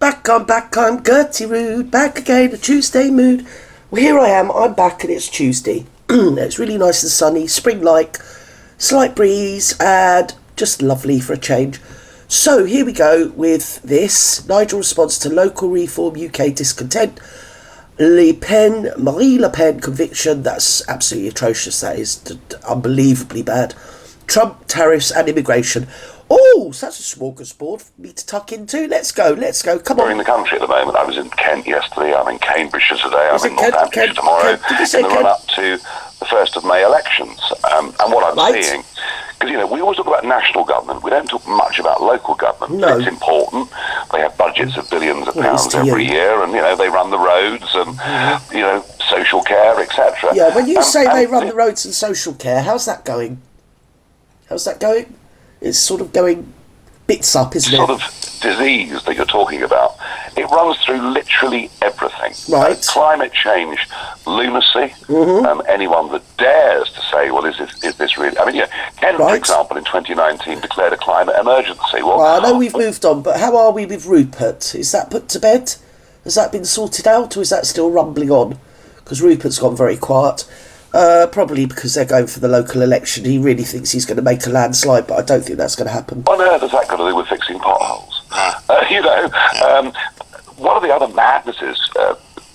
back, I'm Gertie Rude, back again, a Tuesday mood. Well, here I am, I'm back and it's Tuesday. It's really nice and sunny, spring-like, slight breeze, and just lovely for a change. So, here we go with this. Nigel responds to local reform UK discontent. Marie Le Pen conviction, that's absolutely atrocious, that is unbelievably bad. Trump, tariffs and immigration. Oh, such a smorgasbord for me to tuck into. Let's go, come on. We're in the country at the moment. I was in Kent yesterday, I'm in Cambridgeshire today, I'm in Northamptonshire tomorrow, in the run-up to the 1st of May elections. And what I'm seeing, because, we always talk about national government, we don't talk much about local government. No. It's important. They have budgets of billions of pounds every year, and, they run the roads and, social care, etc. Yeah, when you say they run the roads and social care, how's that going? It's sort of going bits up, isn't it? Sort of disease that you're talking about. It runs through literally everything. Right. Climate change, lunacy. Anyone that dares to say, well, is this really... I mean, Kent, for example, in 2019 declared a climate emergency. Well, I know we've moved on, but how are we with Rupert? Is that put to bed? Has that been sorted out, or is that still rumbling on? Because Rupert's gone very quiet. Probably because they're going for the local election. He really thinks he's going to make a landslide, but I don't think that's going to happen. What on earth has that got to do with fixing potholes? One of the other madnesses,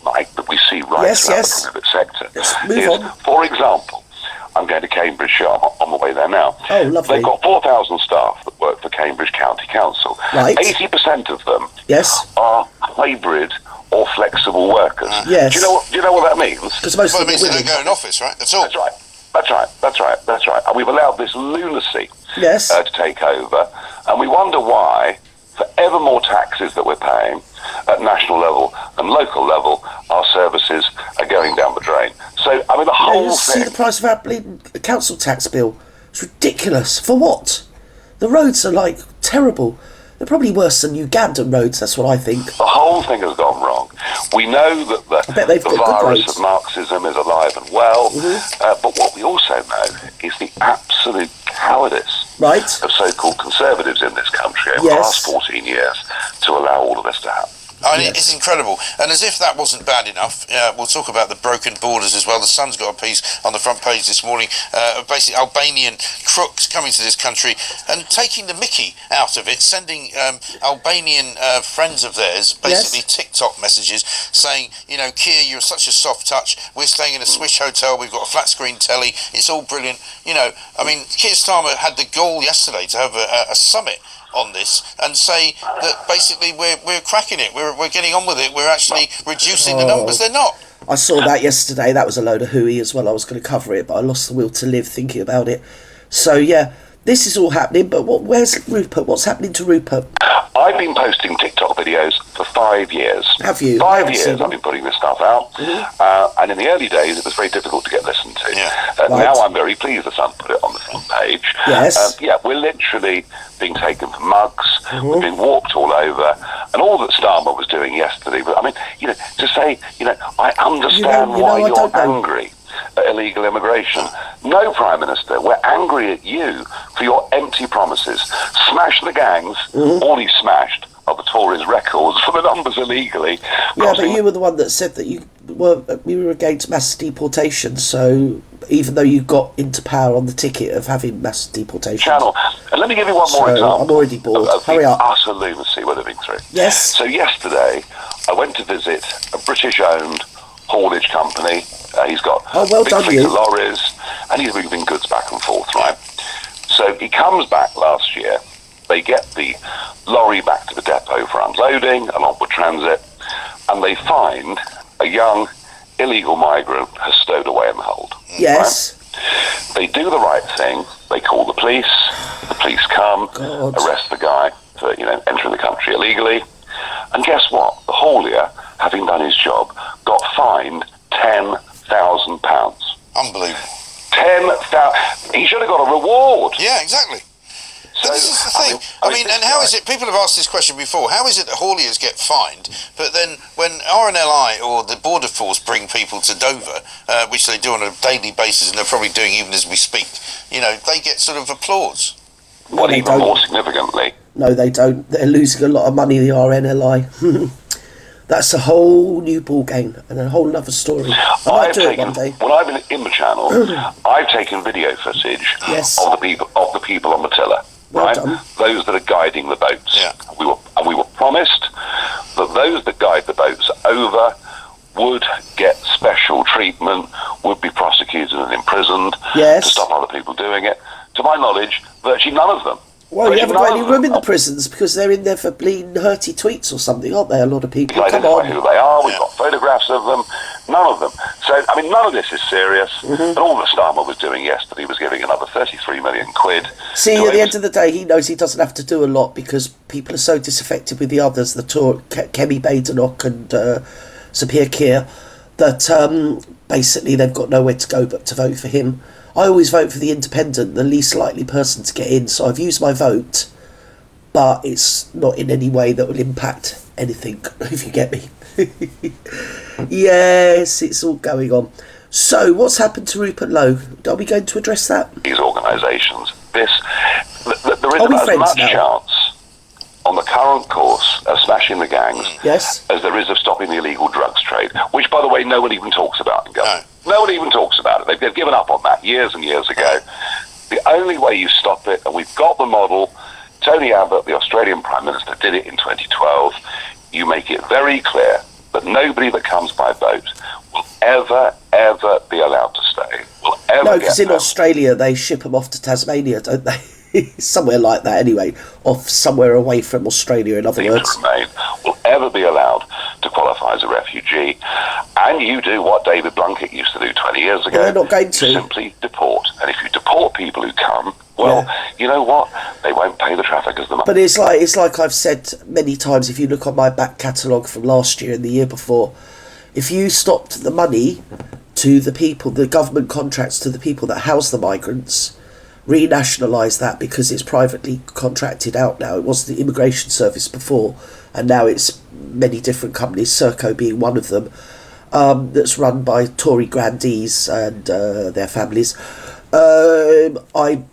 Mike, that we see right throughout the private sector is, for example, I'm going to Cambridgeshire, on the way there now. Oh, lovely. They've got 4,000 staff that work for Cambridge County Council. Right. 80% of them are hybrid or flexible workers. Yes. Do you know what that means? Because most it means they don't go in office, right? That's all. That's right. And we've allowed this lunacy to take over, and we wonder why, for ever more taxes that we're paying at national level and local level, our services are going down the drain. So, I mean, the whole thing... See the price of our council tax bill? It's ridiculous. For what? The roads are, terrible. They're probably worse than Ugandan roads, that's what I think. The whole thing has gone wrong. We know that the virus of Marxism is alive and well, but what we also know is the absolute cowardice of so-called conservatives in this country over the last 14 years to allow all of this to happen. I mean, it's incredible. And as if that wasn't bad enough, we'll talk about the broken borders as well. The Sun's got a piece on the front page this morning, basically Albanian crooks coming to this country and taking the mickey out of it, sending Albanian friends of theirs, basically TikTok messages saying, Keir, you're such a soft touch. We're staying in a Swiss hotel. We've got a flat screen telly. It's all brilliant. I mean, Keir Starmer had the gall yesterday to have a summit on this and say that basically we're cracking it, we're getting on with it, we're actually reducing the numbers. They're not. I saw that yesterday. That was a load of hooey as well. I was going to cover it, but I lost the will to live thinking about it. So this is all happening, but where's Rupert? What's happening to Rupert? I've been posting TikTok videos for 5 years. Have you? 5 years I've been putting this stuff out. And in the early days it was very difficult to get listened to. Now I'm very pleased the Sun put it on the front page. Yes. We're literally being taken for mugs. We've been walked all over. And all that Starmer was doing yesterday, but I mean, to say, I understand why you're angry at illegal immigration. No, Prime Minister, we're angry at you for your empty promises. Smash the gangs, all he smashed are the Tories' records for the numbers illegally. Yeah, but you were the one that said that you were against mass deportation, so even though you got into power on the ticket of having mass deportation. Channel. And let me give you one more example. I'm already bored. Of Hurry up. Utter lunacy we're living through. Yes. So yesterday, I went to visit a British-owned haulage company. He's got big fleet of lorries, and he's moving goods back and forth, right? So he comes back last year. They get the lorry back to the depot for unloading and onward transit, and they find a young illegal migrant has stowed away in the hold. Yes. Right? They do the right thing. They call the police. The police come, arrest the guy for entering the country illegally. And guess what? The haulier, having done his job, got fined £10,000. Unbelievable. 10,000. He should have got a reward. Yeah, exactly. So this is the thing. I mean, and how is it, people have asked this question before, how is it that hauliers get fined, but then when RNLI or the Border Force bring people to Dover, which they do on a daily basis, and they're probably doing even as we speak, they get sort of applause? Well, even more significantly, No, they don't. They're losing a lot of money, the RNLI. That's a whole new ball game and a whole other story. I might do it one day. When I've been in the channel, I've taken video footage of the people on the tiller. Well done. Those that are guiding the boats. Yeah. We were promised that those that guide the boats over would get special treatment, would be prosecuted and imprisoned to stop other people doing it. To my knowledge, virtually none of them. Well, you haven't got any room in the prisons because they're in there for bleeding hurty tweets or something, aren't they? A lot of people. We identify who they are. We've got photographs of them. None of them. So, I mean, none of this is serious. And all that Starmer was doing yesterday was giving another 33 million quid. See, at the end of the day, he knows he doesn't have to do a lot because people are so disaffected with the others, the Kemi Badenoch and Sir Pierre Keir, that basically they've got nowhere to go but to vote for him. I always vote for the independent, the least likely person to get in, so I've used my vote, but it's not in any way that will impact anything, if you get me. Yes, it's all going on. So, what's happened to Rupert Lowe? Are we going to address that? These organisations, there is about as much chance on the current course of smashing the gangs as there is of stopping the illegal drugs trade, which, by the way, no one even talks about in government. No one even talks about it. They've given up on that years and years ago. The only way you stop it, and we've got the model, Tony Abbott, the Australian Prime Minister, did it in 2012. You make it very clear that nobody that comes by boat will ever be allowed to stay. No, because in Australia they ship them off to Tasmania, don't they? Somewhere like that anyway, off somewhere away from Australia, in other words. Remain, will ever be allowed to qualify as a refugee, and you do what David Blunkett used to do 20 years ago. They're not going to. Simply deport. And if you deport people who come, you know what? They won't pay the traffickers the money. But it's like I've said many times, if you look on my back catalogue from last year and the year before, if you stopped the money to the people, the government contracts to the people that house the migrants, renationalise that because it's privately contracted out now. It was the immigration service before, and now it's many different companies, Serco being one of them, that's run by Tory grandees and their families. I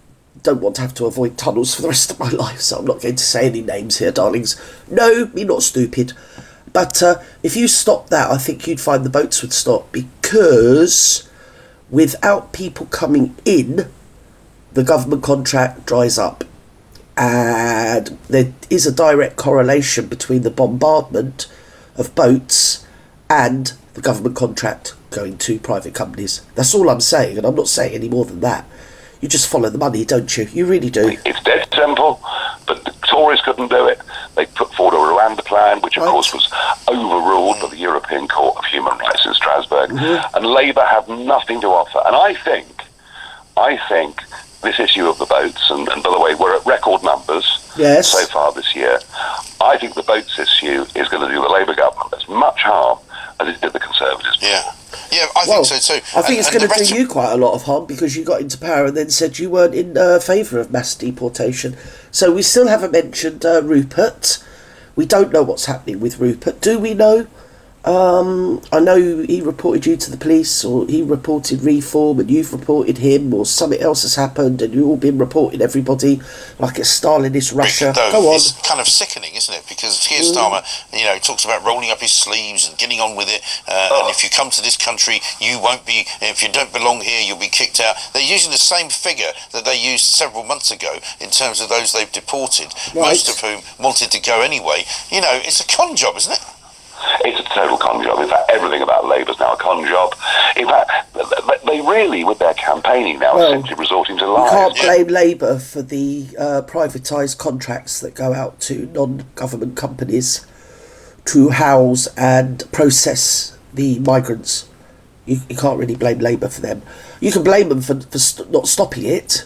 don't want to have to avoid tunnels for the rest of my life, so I'm not going to say any names here, darlings. No, me not stupid. But if you stop that, I think you'd find the boats would stop, because without people coming in, the government contract dries up, and there is a direct correlation between the bombardment of boats and the government contract going to private companies. That's all I'm saying, and I'm not saying any more than that. You just follow the money, don't you? You really do. It's dead simple, but the Tories couldn't do it. They put forward a Rwanda plan, which of course was overruled by the European Court of Human Rights in Strasbourg, and Labour have nothing to offer. And I think this issue of the boats, and by the way, we're at record numbers so far this year. I think the boats issue is going to do the Labour government as much harm as it did the Conservatives. Yeah, I think so too. I think it's going to do you quite a lot of harm, because you got into power and then said you weren't in favour of mass deportation. So we still haven't mentioned Rupert. We don't know what's happening with Rupert. Do we know? I know he reported you to the police, or he reported Reform and you've reported him, or something else has happened and you've all been reporting everybody like it's Stalinist Russia. Go on. It's kind of sickening, isn't it? Because Keir Starmer, talks about rolling up his sleeves and getting on with it, and if you come to this country, you won't be, if you don't belong here, you'll be kicked out. They're using the same figure that they used several months ago in terms of those they've deported, most of whom wanted to go anyway. It's a con job, isn't it? It's a total con job. In fact, everything about Labour's now a con job. In fact, they really, with their campaigning now, are simply resorting to lies. You can't blame Labour for the privatised contracts that go out to non-government companies to house and process the migrants. You can't really blame Labour for them. You can blame them for not stopping it,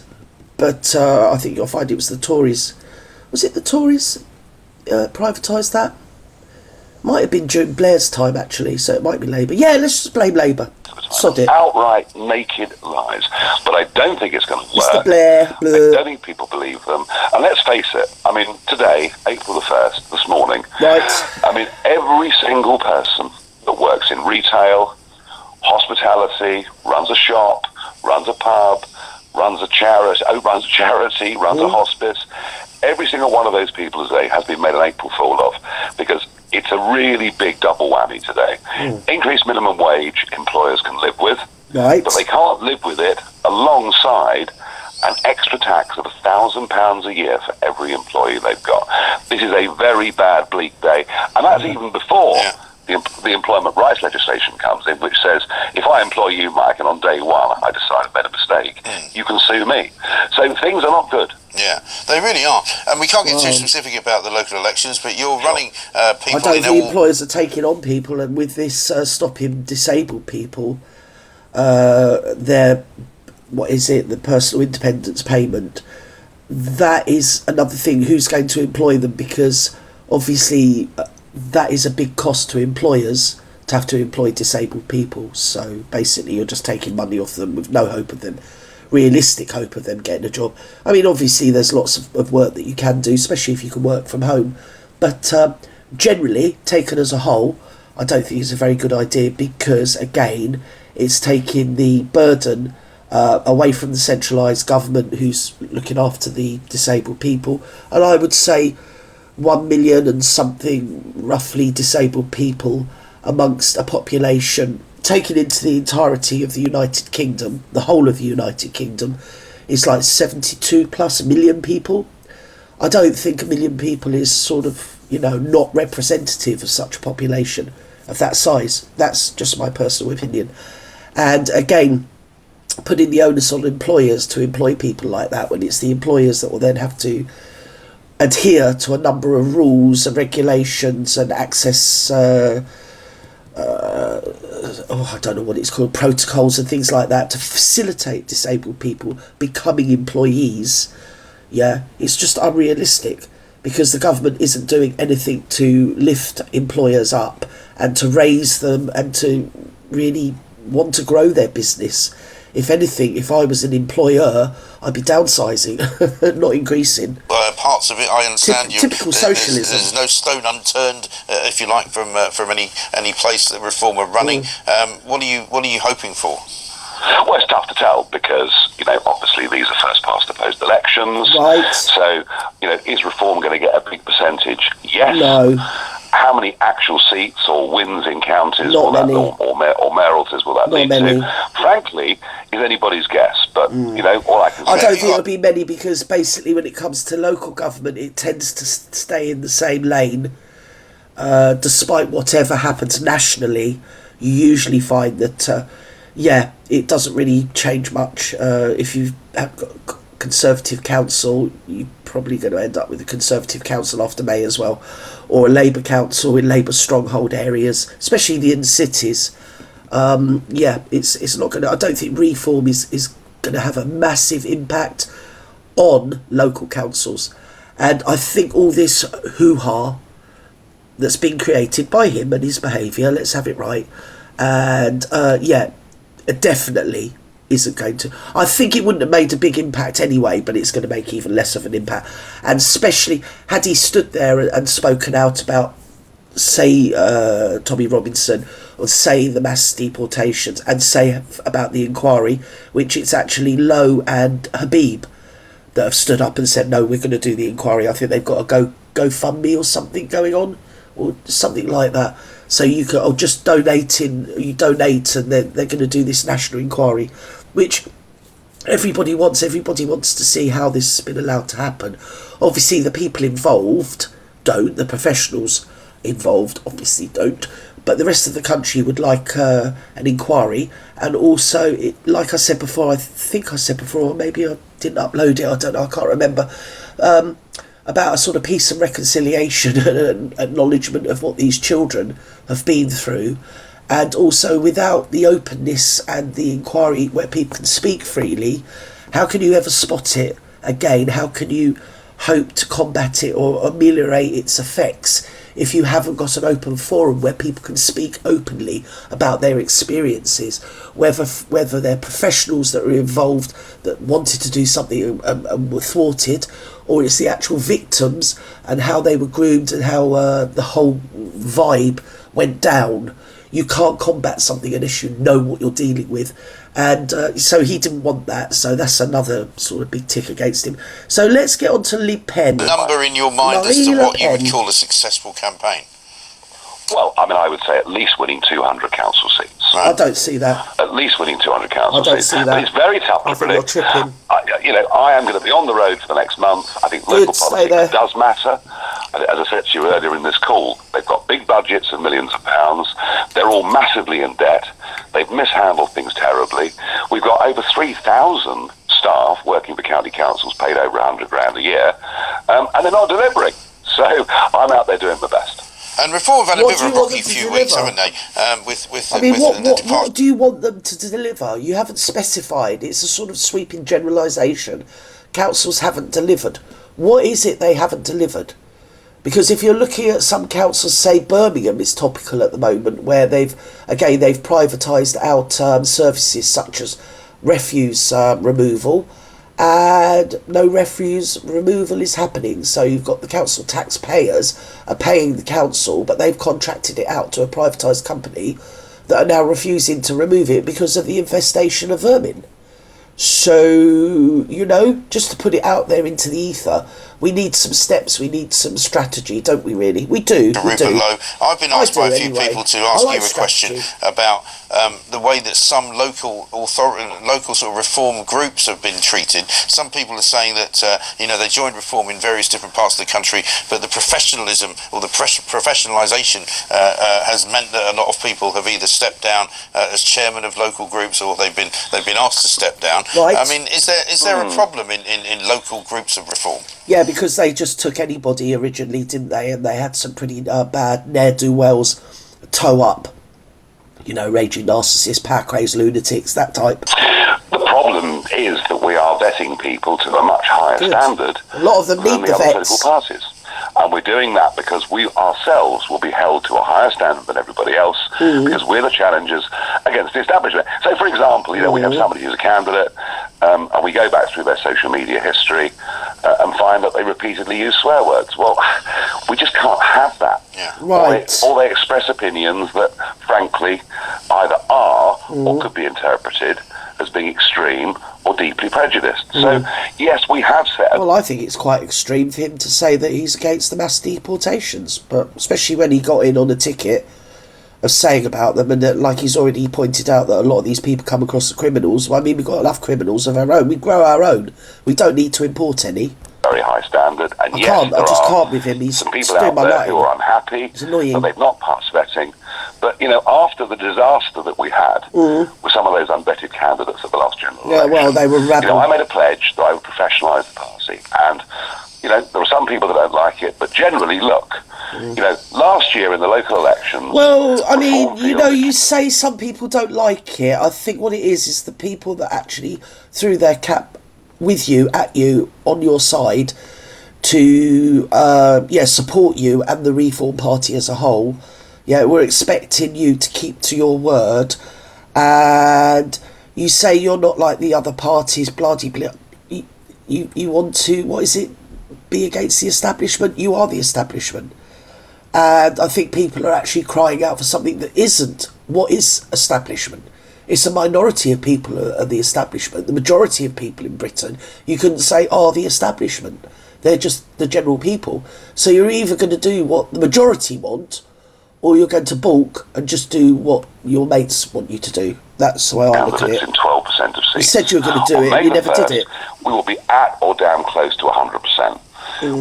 but I think you'll find it was the Tories. Was it the Tories privatised that? Might have been during Blair's time, actually, so it might be Labour. Yeah, let's just blame Labour. Sod it. Outright naked lies. But I don't think it's going to work. Mr. Blair. I don't think people believe them. And let's face it, I mean, today, April the 1st, this morning, I mean, every single person that works in retail, hospitality, runs a shop, runs a pub, runs a charity, runs a hospice, every single one of those people today has been made an April Fool of, because it's a really big double whammy today. Increased minimum wage employers can live with, right, but they can't live with it alongside an extra tax of £1,000 a year for every employee they've got. This is a very bad, bleak day, and that's even before the employment rights legislation comes in, which says if I employ you, Mike, and on day one I decide I've made a mistake, you can sue me. So things are not good. Yeah, they really are. And we can't get too specific about the local elections, but you're running people... I don't think employers are taking on people, and with this stopping disabled people, their, the personal independence payment, that is another thing. Who's going to employ them? Because obviously that is a big cost to employers to have to employ disabled people. So basically you're just taking money off them with no hope of them, realistic hope of them getting a job. I mean, obviously there's lots of work that you can do, especially if you can work from home, but generally, taken as a whole, I don't think it's a very good idea, because again, it's taking the burden away from the centralised government who's looking after the disabled people. And I would say 1 million and something roughly disabled people amongst a population, taken into the entirety of the United Kingdom, the whole of the United Kingdom, is like 72 plus million people. I don't think 1 million people is sort of, not representative of such a population of that size. That's just my personal opinion. And again, putting the onus on employers to employ people like that, when it's the employers that will then have to adhere to a number of rules and regulations and access I don't know what it's called, protocols and things like that to facilitate disabled people becoming employees. It's just unrealistic, because the government isn't doing anything to lift employers up and to raise them and to really want to grow their business. If anything, if I was an employer, I'd be downsizing, not increasing. Parts of it, I understand. Typical socialism. There's no stone unturned, if you like, from any place that Reform are running. What are you hoping for? Well, it's tough to tell, because obviously these are first past the post elections. Right. So is Reform going to get a big percentage? Yes. No. How many actual seats or wins in counties or mayoralties will that lead to? Frankly, is anybody's guess. But all I can say, I don't think it'll be many, because basically when it comes to local government, it tends to stay in the same lane. Despite whatever happens nationally, you usually find that it doesn't really change much. If you've got a Conservative council, you're probably going to end up with a Conservative council after May as well, or a Labour council in Labour stronghold areas, especially the inner cities. It's not going to... I don't think Reform is going to have a massive impact on local councils. And I think all this hoo-ha that's been created by him and his behaviour, let's have it right, and definitely isn't going to... I think it wouldn't have made a big impact anyway, but it's going to make even less of an impact. And especially had he stood there and spoken out about, say, Tommy Robinson, or say the mass deportations, and say about the inquiry, which it's actually Lowe and Habib that have stood up and said, no, we're going to do the inquiry. I think they've got a GoFundMe or something going on, or something like that. So you can just donate, and they're going to do this national inquiry, which everybody wants. Everybody wants to see how this has been allowed to happen. Obviously, the people involved don't. The professionals involved obviously don't. But the rest of the country would like an inquiry. And also, like I said before, I think I said before, or maybe I didn't upload it, I don't know, I can't remember, about a sort of peace and reconciliation and acknowledgement of what these children have been through. And also, without the openness and the inquiry where people can speak freely, how can you ever spot it again? How can you hope to combat it or ameliorate its effects if you haven't got an open forum where people can speak openly about their experiences, whether they're professionals that are involved that wanted to do something and were thwarted, or it's the actual victims and how they were groomed and how the whole vibe went down. you can't combat something unless you know what you're dealing with. And so he didn't want that, so that's another sort of big tick against him. So let's get on to Le Pen. Number in your mind as to what you would call a successful campaign? Well, I mean, I would say at least winning 200 council seats. I don't see that. At least winning 200 council seats. I don't see that. But it's very tough to predict. I think you're tripping. I am going to be on the road for the next month. I think local politics does matter. As I said to you earlier in this call, they've got big budgets of millions of pounds. They're all massively in debt. They've mishandled things terribly. We've got over 3,000 staff working for county councils paid over 100 grand a year, and they're not delivering. So I'm out there doing my best. And Reform have had a bit of a rocky few weeks, haven't they? What do you want them to deliver? You haven't specified. It's a sort of sweeping generalisation. Councils haven't delivered. What is it they haven't delivered? Because if you're looking at some councils, say Birmingham is topical at the moment, where they've privatised out services such as refuse removal, and no refuse removal is happening. So you've got the council taxpayers are paying the council, but they've contracted it out to a privatised company that are now refusing to remove it because of the infestation of vermin. So, just to put it out there into the ether, we need some steps, we need some strategy, don't we really? We do. I've been asked by a few people to ask you a question about the way that some local sort of reform groups have been treated. Some people are saying that, they joined reform in various different parts of the country, but the professionalism or the professionalisation has meant that a lot of people have either stepped down as chairman of local groups, or they've been asked to step down. Right. I mean, is there a problem in local groups of reform? Yeah, because they just took anybody originally, didn't they? And they had some pretty bad ne'er-do-wells toe up. Raging narcissists, power crazed lunatics, that type. The problem is that we are vetting people to a much higher standard. A lot of them need the other vets. political parties. And we're doing that because we ourselves will be held to a higher standard than everybody else, because we're the challengers against the establishment. So, for example, we have somebody who's a candidate, and we go back through their social media history and find that they repeatedly use swear words. Well, we just can't have that. Yeah. Right. Or they express opinions that, frankly, either are or could be interpreted as being extreme or deeply prejudiced. So, yes, we have said... Well, I think it's quite extreme for him to say that he's against the mass deportations, but especially when he got in on a ticket of saying about them, and that, like he's already pointed out, that a lot of these people come across as criminals. Well, I mean, we've got enough criminals of our own. We grow our own. We don't need to import any. Very high standard, and I can't with him. He's some people out there who are unhappy that they've not passed vetting. But after the disaster that we had with some of those unvetted candidates at the last general election, well, they were rabble. I made a pledge that I would professionalise the party, and there are some people that don't like it, but generally, look, last year in the local elections... Well, I mean, you say some people don't like it. I think what it is the people that actually threw their cap with you, at you, on your side, to, support you and the Reform Party as a whole. Yeah, we're expecting you to keep to your word, and you say you're not like the other parties, blah-de-blah. You want to, be against the establishment? You are the establishment. And I think people are actually crying out for something that isn't what is establishment. It's a minority of people are the establishment. The majority of people in Britain, you couldn't say, are the establishment. They're just the general people. So you're either going to do what the majority want, or you're going to balk and just do what your mates want you to do. That's the way I look at it. In 12% of seats. You said you were going to do it, and you never did it. We will be at or damn close to 100%.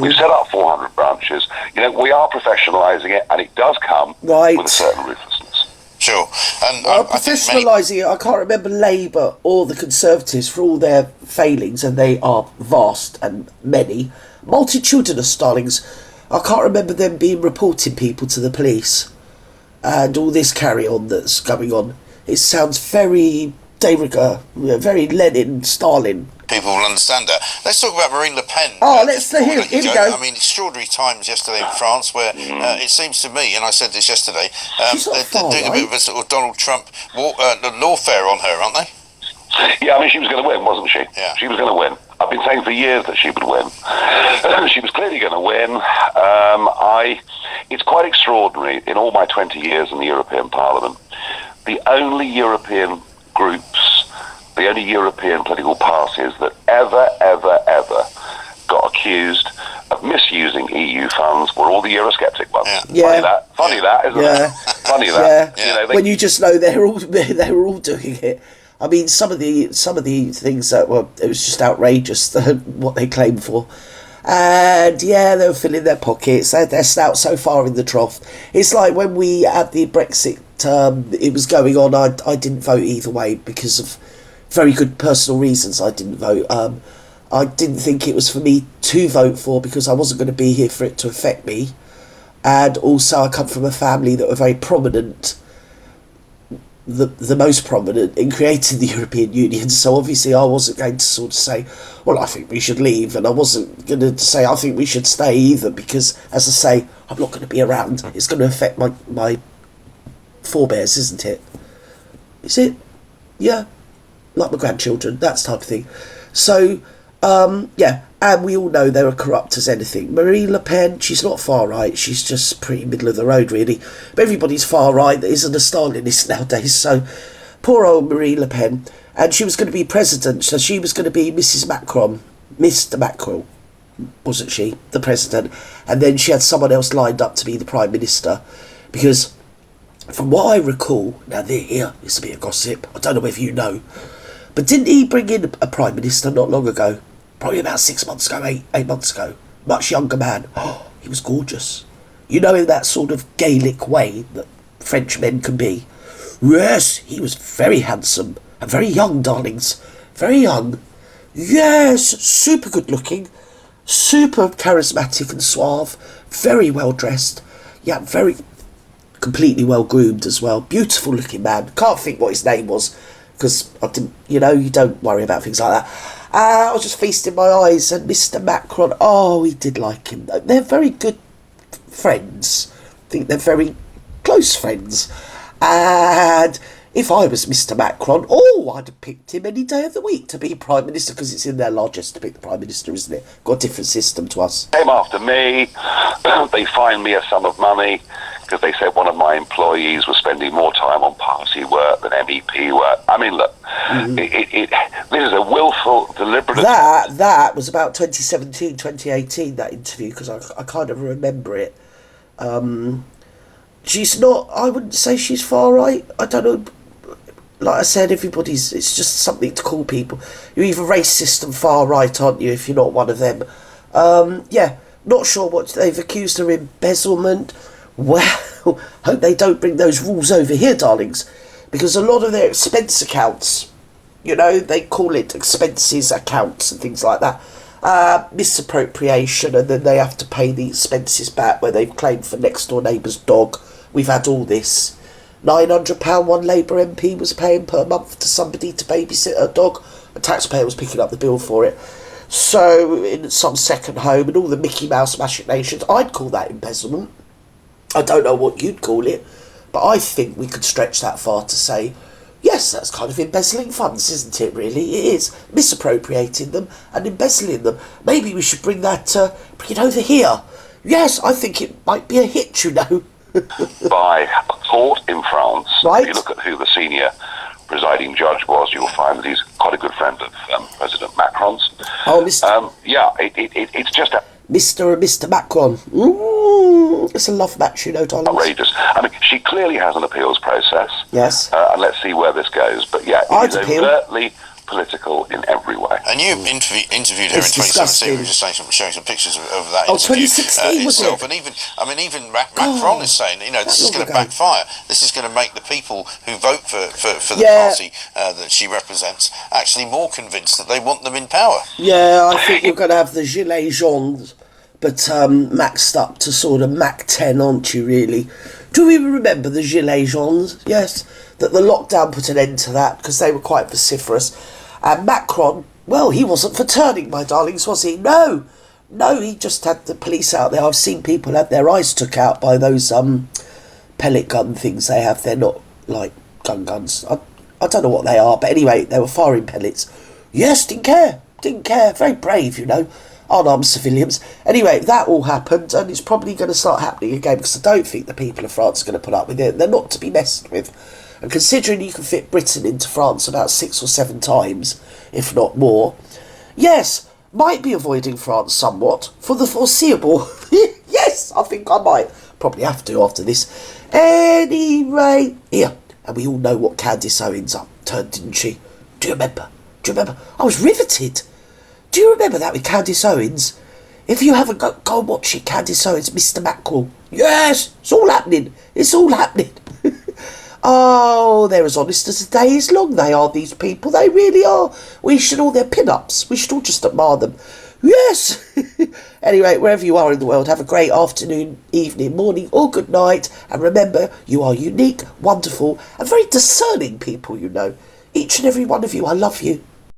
We've set up 400 branches. We are professionalising it, and it does come with a certain ruthlessness. Sure. And professionalising it, I can't remember Labour or the Conservatives for all their failings, and they are vast and many, multitudinous starlings. I can't remember them reporting people to the police and all this carry-on that's going on. It sounds very de rigueur, very Lenin, Stalin. People will understand that. Let's talk about Marine Le Pen. Here we go. I mean, extraordinary times yesterday in France, where it seems to me, and I said this yesterday, they're doing a bit of a sort of Donald Trump lawfare on her, aren't they? Yeah, I mean, she was going to win, wasn't she? Yeah. She was going to win. I've been saying for years that she would win. She was clearly going to win. It's quite extraordinary. In all my 20 years in the European Parliament, the only European groups, the only European political parties that ever got accused of misusing EU funds were all the Eurosceptic ones. Yeah. Funny that, isn't it? Funny that. Yeah. You know, when you just know they were all doing it. I mean, some of the things that were, it was just outrageous what they claimed for. And yeah, they were filling their pockets. They're snout so far in the trough. It's like when we had the Brexit, it was going on. I didn't vote either way because of very good personal reasons. I didn't vote. I didn't think it was for me to vote for because I wasn't going to be here for it to affect me. And also I come from a family that were very prominent, the most prominent in creating the European Union. So obviously I wasn't going to sort of say, well, I think we should leave. And I wasn't going to say, I think we should stay either, because as I say, I'm not going to be around. It's going to affect my forebears, isn't it? Is it? Yeah. Like my grandchildren, that type of thing. So, yeah, and we all know they're as corrupt as anything. Marine Le Pen, she's not far right, she's just pretty middle of the road, really. But everybody's far right that isn't a Stalinist nowadays, so poor old Marine Le Pen. And she was going to be president, so she was going to be Mrs. Macron, Mr. Macron, wasn't she, the president. And then she had someone else lined up to be the Prime Minister, because from what I recall, now here, it's a bit of gossip, I don't know whether you know, but didn't he bring in a Prime Minister not long ago? Probably about 6 months ago, eight months ago. Much younger man. Oh, he was gorgeous. You know, in that sort of Gaelic way that French men can be. Yes, he was very handsome. And very young, darlings. Very young. Yes, super good looking. Super charismatic and suave. Very well dressed. Yeah, very completely well groomed as well. Beautiful looking man. Can't think what his name was, because I didn't, you don't worry about things like that. I was just feasting my eyes, and Mr. Macron, oh, he did like him. They're very good friends. I think they're very close friends. And if I was Mr. Macron, I'd have picked him any day of the week to be Prime Minister, because it's in their largest to pick the Prime Minister, isn't it? Got a different system to us. Came after me. They fined me a sum of money because they said one of my employees was spending more time on party work than MEP work. I mean, look, this is a willful, deliberate... That was about 2017, 2018, that interview, because I kind of remember it. She's not... I wouldn't say she's far right. I don't know. Like I said, it's just something to call people. You're either racist and far right, aren't you, if you're not one of them. Yeah, not sure what... They've accused her of embezzlement. Well, hope they don't bring those rules over here, darlings, because a lot of their expense accounts, they call it expenses accounts and things like that, misappropriation, and then they have to pay the expenses back where they've claimed for next door neighbour's dog. We've had all this. £900 one Labour MP was paying per month to somebody to babysit a dog. A taxpayer was picking up the bill for it. So in some second home and all the Mickey Mouse machinations, I'd call that embezzlement. I don't know what you'd call it, but I think we could stretch that far to say, yes, that's kind of embezzling funds, isn't it, really? It is. Misappropriating them and embezzling them. Maybe we should bring it over here. Yes, I think it might be a hit, by a court in France. Right. If you look at who the senior presiding judge was, you'll find that he's quite a good friend of President Macron's. Oh, Mr. Yeah, it's just Mr. Macron. It's a love match, darling. outrageous. I mean, she clearly has an appeals process. Yes. And let's see where this goes. But yeah, I'd it's appeal. Overtly political in every way. And you interviewed her It's in 2017. disgusting. We were just showing some pictures of that Oh, interview 2016 was itself. it? And even Macron is saying, this is going to backfire. This is going to make the people who vote for the party that she represents actually more convinced that they want them in power. Yeah, I think you're going to have the Gilets jaunes, but maxed up to sort of Mac 10, aren't you, really? Do we remember the Gilets jaunes? Yes, that the lockdown put an end to that because they were quite vociferous. And Macron, well, he wasn't for turning, my darlings, was he? No, he just had the police out there. I've seen people have their eyes took out by those pellet gun things they have. They're not like guns. I don't know what they are, but anyway, they were firing pellets. Yes, didn't care. Very brave, unarmed civilians. Anyway, that all happened, and it's probably going to start happening again, because I don't think the people of France are going to put up with it. They're not to be messed with. And considering you can fit Britain into France about 6 or 7 times, if not more, yes, might be avoiding France somewhat for the foreseeable. Yes, I think I might. Probably have to after this. Anyway, here, and we all know what Candace Owens turned, didn't she? Do you remember? I was riveted. Do you remember that with Candace Owens? If you haven't, go and watch it, Candace Owens, Mr. Mackerel. Yes, it's all happening. Oh, they're as honest as the day is long, they are, these people. They really are. We should all their pin-ups. We should all just admire them. Yes. Anyway, wherever you are in the world, have a great afternoon, evening, morning, or good night. And remember, you are unique, wonderful, and very discerning people, you know. Each and every one of you, I love you.